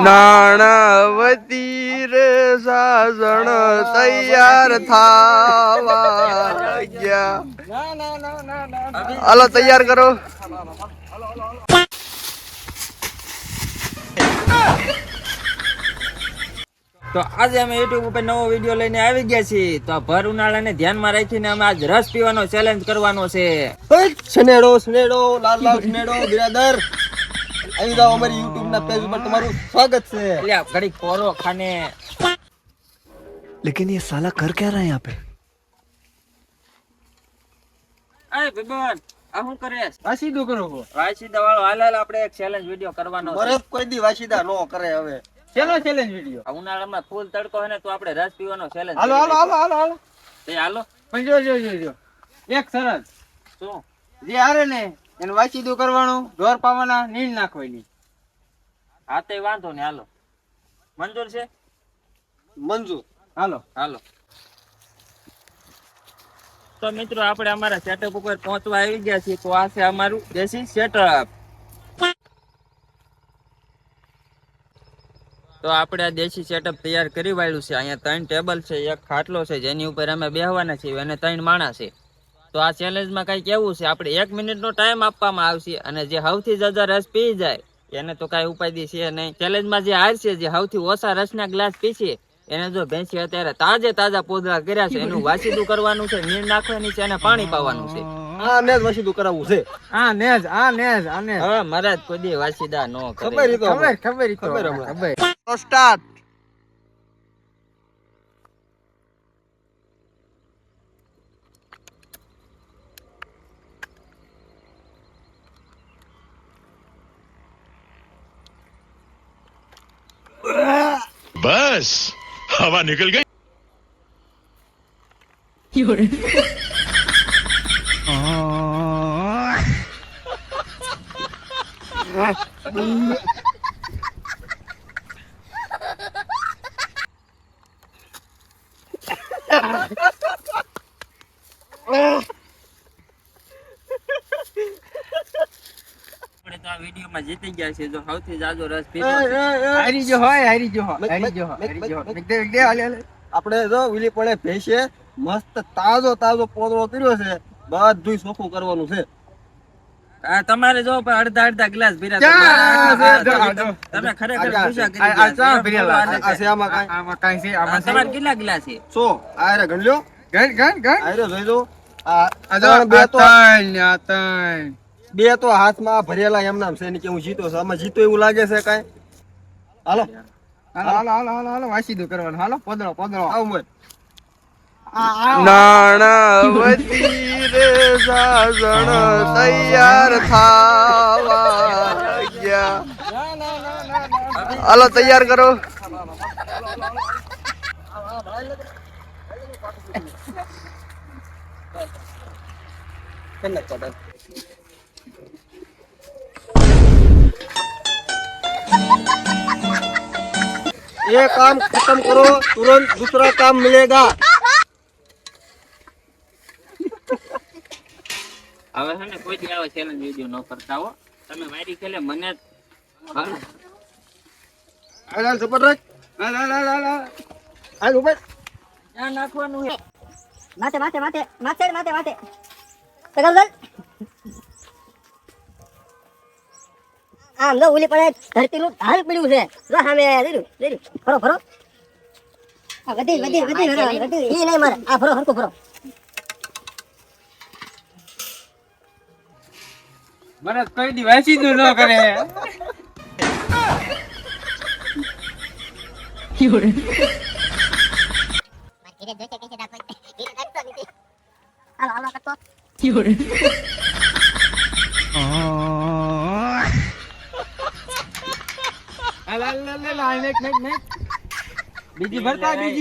નાણાવતી રે સાજણ તૈયાર થાવા ગયા. હાલો તૈયાર કરો. તો આજે અમે YouTube ઉપર નવો વિડીયો લઈને આવી ગયા છીએ. તો ભર ઉનાળાને ધ્યાનમાં રાખીને અમે આજ રસ પીવાનો ચેલેન્જ કરવાનો છે. સનેડો સનેડો લાલ લાલ સનેડો બિરાદર આવી જાઓ અમારી YouTube ના પેજ ઉપર તમારું સ્વાગત છે. એટલે ઘડીક પોરો ખાને. लेकिन ये साला कर क्या रहा है यहाँ पे? અય ભગવાન આ શું કરે? વાસીદો કરો છો. વાસીદા વાળો હાલ આપણે એક ચેલેન્જ વિડીયો કરવાનો છે. બરફ કોઈ દી વાસીદા નો કરે હવે. ચેલો ચેલેન્જ વિડિયો. આ ઉનાળામાં ફૂલ તડકો છે ને તો આપણે રસ પીવાનો ચેલેન્જ. હાલો હાલો હાલો હાલો હાલો. તે હાલો. પણ જો એક સરસ શું જે હારે ને એને વાસીદો કરવાનું, ઢોર પાવાના, નીણ નાખવાની. હા તે વાંધો ને હાલો. મંજૂર છે? મંજૂર. હાલો હાલો. તો મિત્રો આપણે અમારા સેટઅપ ઉપર પહોંચવા આવી ગયા છીએ. તો આ છે અમારું દેશી સેટઅપ. તો આપણે આ દેશી સેટઅપ તૈયાર કરી વાળ્યું છે. અહીંયા 3 ટેબલ છે, એક ખાટલો છે જેની ઉપર અમે બેહવાના છીએ અને 3 માણસ છે. તો આ ચેલેન્જમાં કઈ કેવું છે, આપણે 1 મિનિટનો ટાઈમ આપવામાં આવશે અને જે સૌથી જ્યાદા રસ પી જાય એને તો કઈ ઉપાય છે નહીં. ચેલેન્જમાં જે હારશે, જે સૌથી ઓછા રસના ગ્લાસ પીશે એને જો ભેંસી અત્યારે તાજા પોદળા કર્યા છે એનું વાસીદું કરવાનું છે, નીર નાખવાની છે અને પાણી પાવાનું છે. આ નેજ વાસીદું કરાવવું છે. આ નેજ હવે મહારાજ કોઈ દી વાસીદા નો કરે. ખબર. તો સ્ટાર્ટ. बस हवा निकल गई. આપણે તો આ વિડીયોમાં જીતી ગયા છે. જો સૌથી જાજો રસ પીવો હારી જો આપણે જો વિલી પડે ભેંસે મસ્ત તાજો પોદળો કર્યો છે. બધું ચોખ્ખું કરવાનું છે. આ તમારે જો પણ અડધા ગ્લાસ ભર્યા તમે ખરેખર પૂછા કરી આમાં કાઈ છે. આમાં તમારે કેટલા ગ્લાસ છે? 100 આરે ગણ્યો. ગણ આરે જોઈ દો. ત્રણ બે તો હાથમાં ભરેલા એમ નામ છે ને કે હું જીતો છું. આમાં જીતો એવું લાગે છે કાઈ? હાલો હાલો વાસીદો કરવાનું. હાલો પોદળો આવ મોય. નાણાવતી રે સાજણ તૈયાર થાવા ગયા. હાલો તૈયાર કરો. ये काम खत्म करो, तुरंत दूसरा काम मिलेगा. હવે છે ને કોઈ દી આવા ચેલેન્જ વિડીયો ન કરતા હો. તમે મારી ખેલે મને હાલ સપોર્ટ રાખ. હાલ ઉપર ક્યાં નાખવાનું છે? માથે સગલ આમ જો ઉલી પડે ધરતીનું ઢાલ પડ્યું છે. જો સામે લીધું ફરો આ વધી ઈ નહીં મારે. આ ફરો હરકો ફરો. મને કોઈ દી વાસીદો ન કરે. હાલો કરતો. બીજી ભરતા જાય.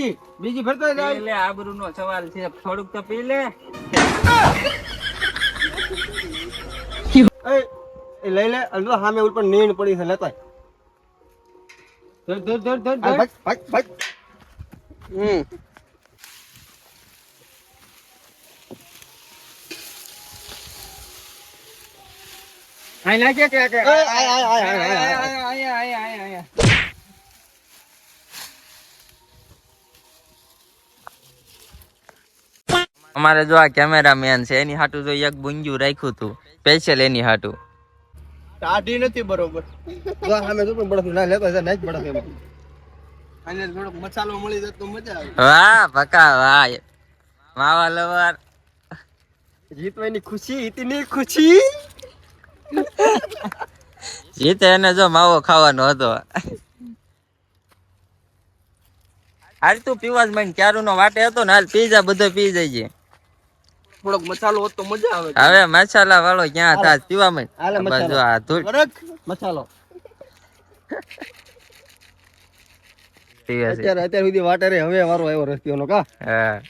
પી લે, આબરૂનો સવાલ છે. થોડુંક તો પી લે. એ લઈ લે. અલ્લો સામે ઉપર નીણ પડી છે. લેતા ભાગ. આય નાખે કે આય. અમારે જો આ કેમેરામેન છે એની હાટું જો એક બુંજ્યું રાખ્યું હતું સ્પેશિયલ એની હાટું. ટાઢી નથી બરોબર. જો સામે જો પણ બળફ ના લેતો છે નાચ બળફ એમાં. અને થોડોક મસાલો મળી જાય તો મજા આવે. વાહ ભકા વાહ માવા લવર. જીતવાની ખુશી ઇતની ખુશી. જીતે એને જો માવો ખાવાનો હતો. હાલ તું પીવા જ માંડ ક્યારું નો વાટે હતો ને હાલ પી જા બધો પી જઈએ. થોડોક મસાલો હોત તો મજા આવે. હવે મસાલા વાળો ક્યાં હતા પીવા માંડ. હાલે મસાલો. બસ જો આ ધૂળ બરક મસાલો. પીવે છે. અત્યારે સુધી વાટે રે હવે મારો આવ્યો રસ્તીઓનો કા. હા